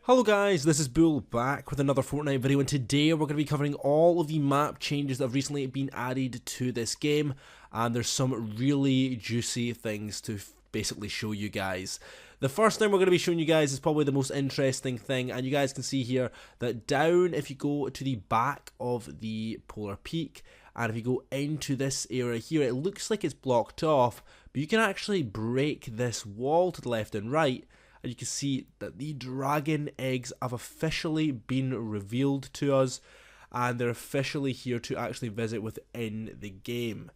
Hello guys, this is Bull back with another Fortnite video, and today we're going to be covering all of the map changes that have recently been added to this game, and there's some really juicy things to basically show you guys. The first thing we're going to be showing you guys is probably the most interesting thing, and you guys can see here that down, if you go to the back of the Polar Peak, and if you go into this area here, it looks like it's blocked off, but you can actually break this wall to the left and right. And you can see that the dragon eggs have officially been revealed to us, and they're officially here to actually visit within the game.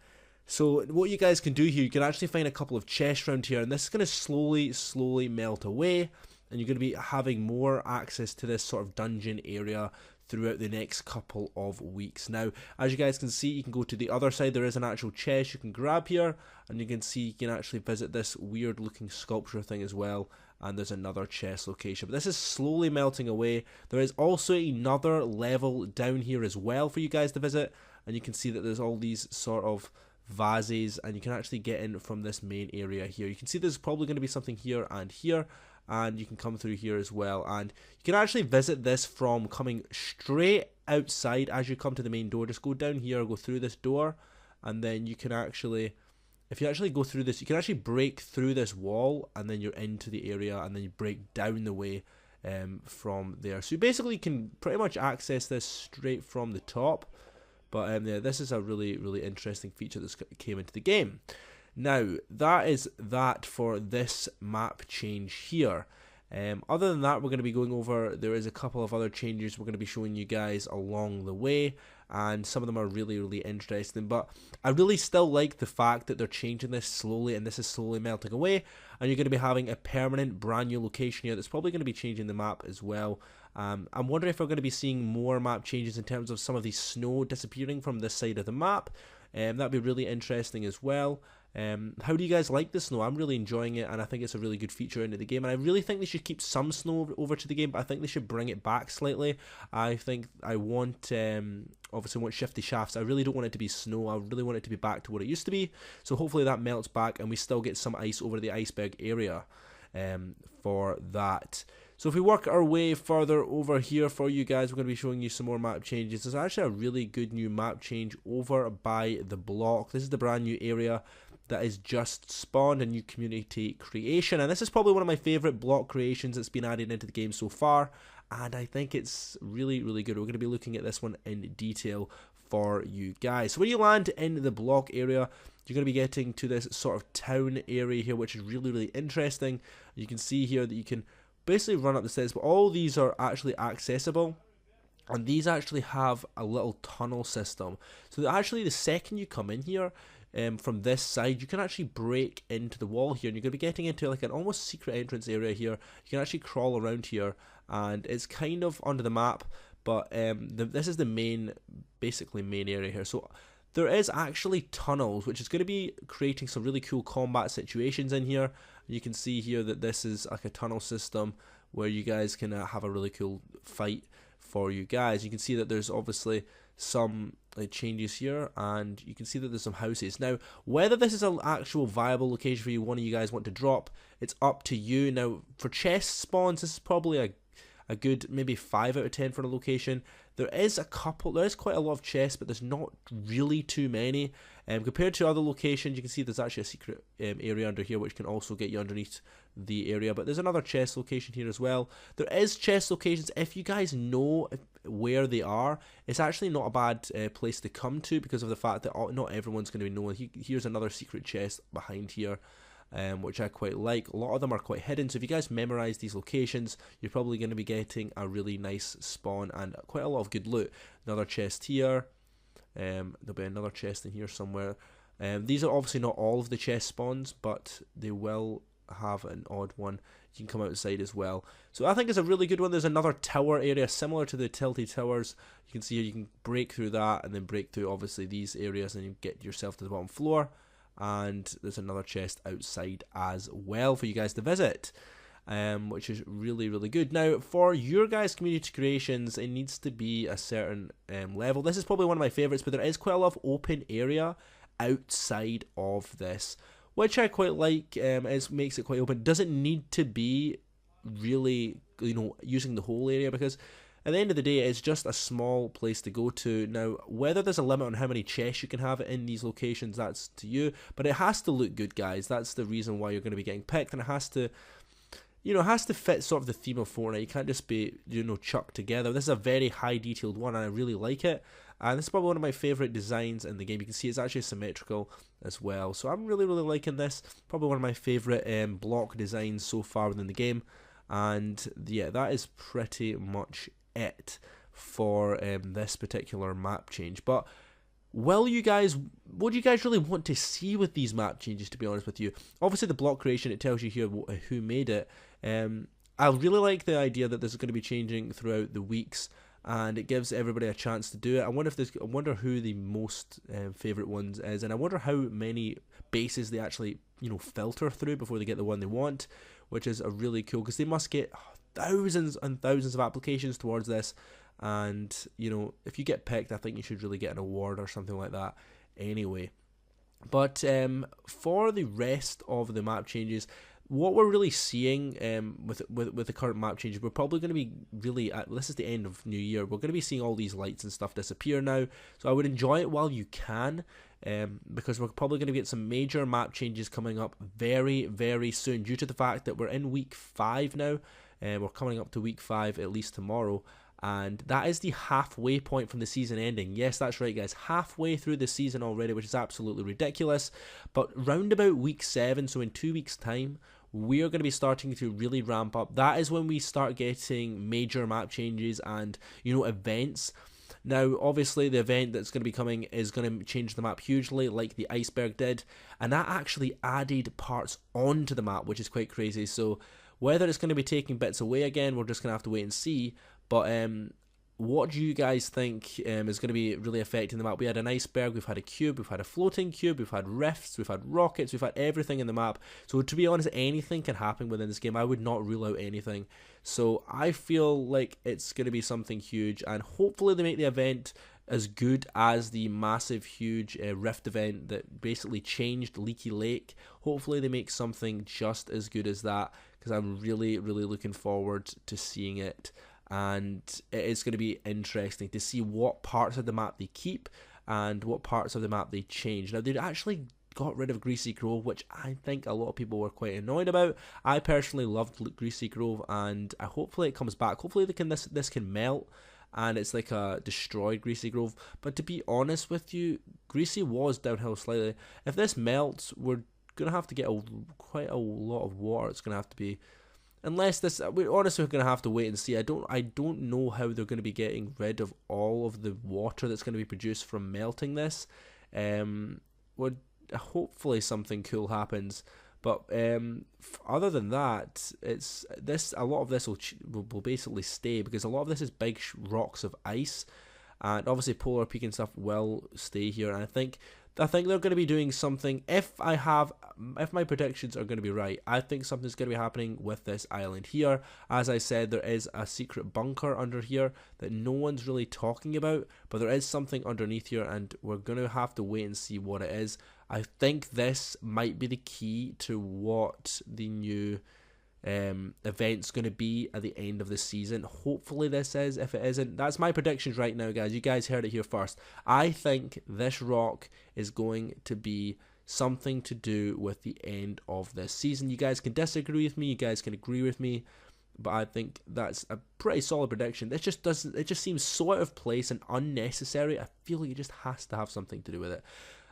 So what you guys can do here, you can actually find a couple of chests around here, and this is going to slowly melt away, and you're going to be having more access to this sort of dungeon area throughout the next couple of weeks. Now, as you guys can see, you can go to the other side. There is an actual chest you can grab here, and you can see you can actually visit this weird looking sculpture thing as well. And there's another chest location, but this is slowly melting away. There is also another level down here as well for you guys to visit, and you can see that there's all these sort of vases, and you can actually get in from this main area here. You can see there's probably going to be something here, and you can come through here as well, and you can actually visit this from coming straight outside. As you come to the main door, just go down here, go through this door, and then you can actually, if you actually go through this, you can actually break through this wall, and then you're into the area, and then you break down the way from there. So you basically can pretty much access this straight from the top. But yeah, this is a really interesting feature that came into the game. Now, that is that for this map change here. Other than that, we're going to be going over, there is a couple of other changes we're going to be showing you guys along the way, and some of them are really interesting, but I really still like the fact that they're changing this slowly, and this is slowly melting away, and you're going to be having a permanent brand new location here that's probably going to be changing the map as well. I'm wondering if we're going to be seeing more map changes in terms of some of the snow disappearing from this side of the map. That'd be really interesting as well. How do you guys like the snow? I'm really enjoying it, and I think it's a really good feature into the game, and I really think they should keep some snow over to the game, but I think they should bring it back slightly. I think I want, obviously want shifty shafts. I really don't want it to be snow. I really want it to be back to what it used to be, so hopefully that melts back and we still get some ice over the iceberg area for that. So if we work our way further over here for you guys, we're going to be showing you some more map changes. There's actually a really good new map change over by the block. This is the brand new area that is just spawned, a new community creation, and this is probably one of my favourite block creations that's been added into the game so far, and I think it's really good. We're going to be looking at this one in detail for you guys. So when you land in the block area, you're going to be getting to this sort of town area here, which is really interesting. You can see here that you can basically run up the stairs, but all these are actually accessible, and these actually have a little tunnel system. So that actually the second you come in here, from this side, you can actually break into the wall here, and you're going to be getting into like an almost secret entrance area here. You can actually crawl around here, and it's kind of under the map, but this is the basically main area here. So there is actually tunnels, which is going to be creating some really cool combat situations in here. You can see here that this is like a tunnel system where you guys can have a really cool fight for you guys. You can see that there's obviously some changes here, and you can see that there's some houses. Now, whether this is an actual viable location for you, one of you guys want to drop, it's up to you. Now, for chest spawns, this is probably a good maybe 5 out of 10 for the location. There is quite a lot of chests, but there's not really too many. Compared to other locations, you can see there's actually a secret area under here which can also get you underneath the area, but there's another chest location here as well. There is chest locations, if you guys know where they are, it's actually not a bad place to come to, because of the fact that not everyone's going to be knowing. Here's another secret chest behind here, which I quite like. A lot of them are quite hidden, so if you guys memorize these locations, you're probably going to be getting a really nice spawn and quite a lot of good loot. Another chest here, there'll be another chest in here somewhere. These are obviously not all of the chest spawns, but they will have an odd one. You can come outside as well, so I think it's a really good one. There's another tower area similar to the Tilted Towers. You can see here you can break through that, and then break through obviously these areas, and you get yourself to the bottom floor. And there's another chest outside as well for you guys to visit, which is really good. Now, for your guys' community creations, it needs to be a certain level. This is probably one of my favorites, but there is quite a lot of open area outside of this, which I quite like. It makes it quite open. Doesn't need to be really using the whole area, because at the end of the day, it's just a small place to go to. Now, whether there's a limit on how many chests you can have in these locations, that's to you, but it has to look good, guys. That's the reason why you're going to be getting picked, and it has to, it has to fit sort of the theme of Fortnite. You can't just be, chucked together. This is a very high detailed one, and I really like it. And this is probably one of my favourite designs in the game. You can see it's actually symmetrical as well. So I'm really, really liking this. Probably one of my favourite block designs so far within the game. And yeah, that is pretty much it for this particular map change. But what do you guys really want to see with these map changes, to be honest with you? Obviously the block creation, it tells you here who made it. I really like the idea that this is going to be changing throughout the weeks, and it gives everybody a chance to do it. I wonder who the most favourite ones is, and I wonder how many bases they actually filter through before they get the one they want, which is a really cool, because they must get thousands and thousands of applications towards this. And if you get picked, I think you should really get an award or something like that anyway. But for the rest of the map changes, what we're really seeing with the current map changes, we're probably going to be really this is the end of New Year, we're going to be seeing all these lights and stuff disappear now. So I would enjoy it while you can, because we're probably going to get some major map changes coming up very, very soon, due to the fact that we're in week 5 now. We're coming up to week 5 at least tomorrow, and that is the halfway point from the season ending. Yes, that's right, guys, halfway through the season already, which is absolutely ridiculous. But round about week 7, so in 2 weeks time, we are going to be starting to really ramp up. That is when we start getting major map changes and events. Now, obviously, the event that's going to be coming is going to change the map hugely, like the iceberg did, and that actually added parts onto the map, which is quite crazy. So whether it's going to be taking bits away again, we're just going to have to wait and see. But what do you guys think is going to be really affecting the map? We had an iceberg, we've had a cube, we've had a floating cube, we've had rifts, we've had rockets, we've had everything in the map. So to be honest, anything can happen within this game. I would not rule out anything. So I feel like it's going to be something huge, and hopefully they make the event as good as the massive, huge rift event that basically changed Leaky Lake. Hopefully they make something just as good as that, because I'm really, really looking forward to seeing it. And it is going to be interesting to see what parts of the map they keep and what parts of the map they change. Now, they actually got rid of Greasy Grove, which I think a lot of people were quite annoyed about. I personally loved Greasy Grove, and hopefully it comes back. Hopefully this can melt, and it's like a destroyed Greasy Grove. But to be honest with you, Greasy was downhill slightly. If this melts, we're going to have to get quite a lot of water. It's going to have to be... Unless this, we're honestly going to have to wait and see. I don't know how they're going to be getting rid of all of the water that's going to be produced from melting this. Hopefully something cool happens. But other than that, a lot of this will basically stay, because a lot of this is big rocks of ice, and obviously Polar Peak and stuff will stay here. And I think they're going to be doing something. If my predictions are going to be right, I think something's going to be happening with this island here. As I said, there is a secret bunker under here that no one's really talking about, but there is something underneath here, and we're going to have to wait and see what it is. I think this might be the key to what the new event's going to be at the end of the season. Hopefully this is. If it isn't, that's my predictions right now, guys. You guys heard it here first. I think this rock is going to be something to do with the end of this season. You guys can disagree with me, you guys can agree with me, but I think that's a pretty solid prediction. It just seems so out of place and unnecessary. I feel like it just has to have something to do with it.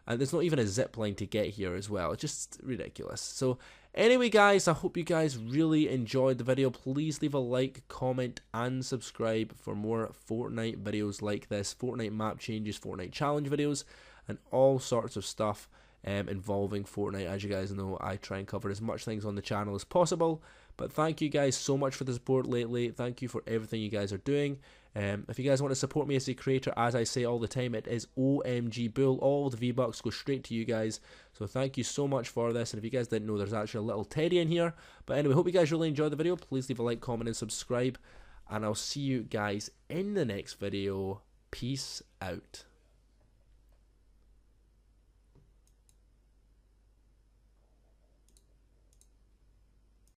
And there's not even a zip line to get here as well. It's just ridiculous. So anyway, guys, I hope you guys really enjoyed the video. Please leave a like, comment, and subscribe for more Fortnite videos like this. Fortnite map changes, Fortnite challenge videos, and all sorts of stuff involving Fortnite. As you guys know, I try and cover as much things on the channel as possible. But thank you guys so much for the support lately. Thank you for everything you guys are doing. If you guys want to support me as a creator, as I say all the time, it is OMG Bull. All the V-Bucks go straight to you guys. So thank you so much for this. And if you guys didn't know, there's actually a little teddy in here. But anyway, hope you guys really enjoyed the video. Please leave a like, comment, and subscribe. And I'll see you guys in the next video. Peace out.